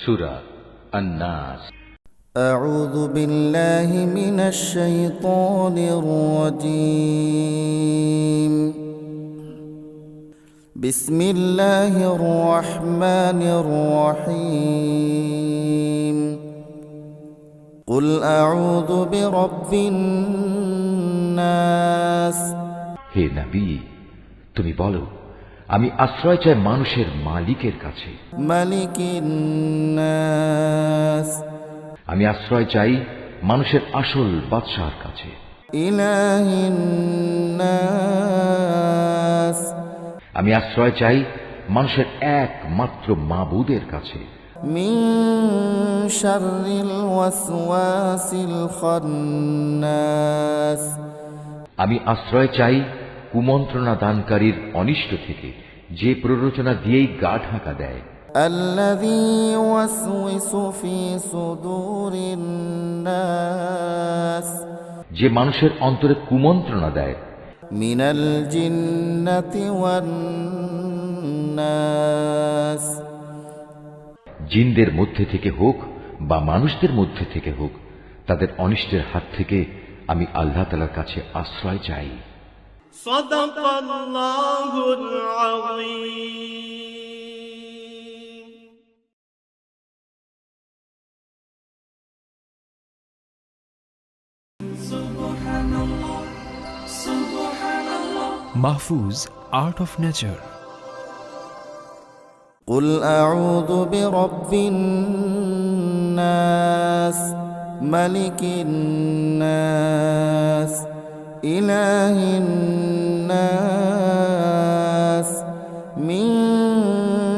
সূরা আন-নাস। أعوذ بالله من الشيطان الرجيم. بسم الله الرحمن الرحيم. قل أعوذ برب الناس. হে নবী, তুমি বলো, আমি আশ্রয় চাই মানুষের মালিকের কাছে। মালিকিন নাস। আমি আশ্রয় চাই মানুষের আসল বাদশাহর কাছে। ইলাহিন নাস। আমি আশ্রয় চাই মানুষের একমাত্র মাবুদের কাছে। মিন শাররিল ওয়াসওয়াসিল খান্নাস। আমি আশ্রয় চাই কুমন্ত্রণা দানকারীর অনিষ্ট থেকে, যে প্ররোচনা দিয়েই গা ঢাকা দেয়। আল্লাযী ইউওয়াসওয়িসু ফী সুদুরিন নাস। যে মানুষের অন্তরে কুমন্ত্রণা দেয়। মিনাল জিন্নাতি ওয়ান নাস। জিনদের মধ্যে থেকে হোক বা মানুষদের মধ্যে থেকে হোক, তাদের অনিষ্টের হাত থেকে আমি আল্লাহ তাআলার কাছে আশ্রয় চাই। সাদাকাল্লাহুল আযীম। Mahfuz, Art of Nature. قل أعوذ برب الناس ملك الناس إله الناس من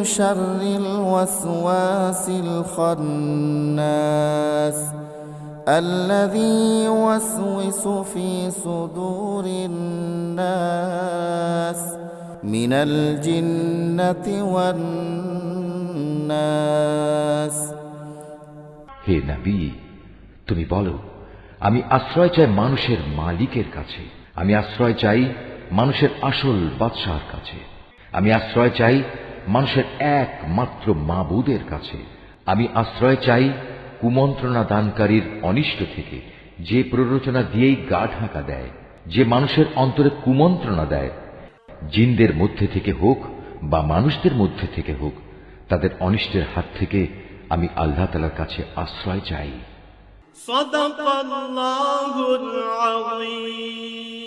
شر الوسواس الخناس الذي يوسوس في صدور الناس من الجنة والناس. হে নবী, তুমি বলো, আমি আশ্রয় চাই মানুষের মালিকের কাছে। আমি আশ্রয় চাই মানুষের আসল বাদশাহর কাছে। আমি আশ্রয় চাই মানুষের একমাত্র মাবুদের কাছে। আমি আশ্রয় চাই কুমন্ত্রণা দানকারীর অনিষ্ট থেকে, যে প্ররোচনা দিয়েই গা ঢাকা দেয়। যে মানুষের অন্তরে কুমন্ত্রণা দেয়, জিনদের মধ্যে থেকে হোক বা মানুষদের মধ্যে থেকে হোক, তাদের অনিষ্টের হাত থেকে আমি আল্লাহ তাআলার কাছে আশ্রয় চাই। সাদাকাল্লাহুল আযীম।